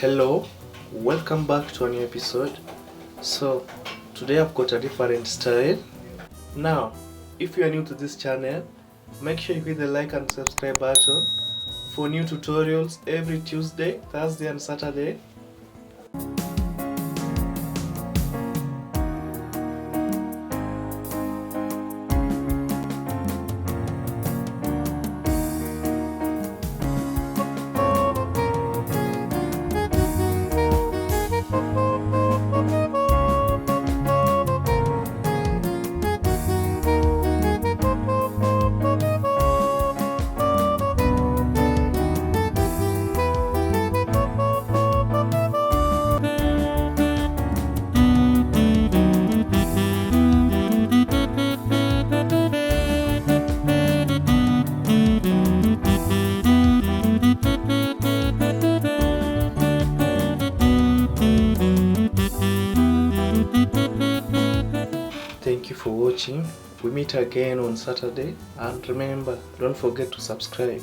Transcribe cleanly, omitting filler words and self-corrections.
Hello, welcome back to a new episode. So today I've got a different style. Now if you are new to this channel, make sure you hit the like and subscribe button for new tutorials every Tuesday, Thursday and Saturday. Thank you for watching. We meet again on Saturday, and remember, don't forget to subscribe.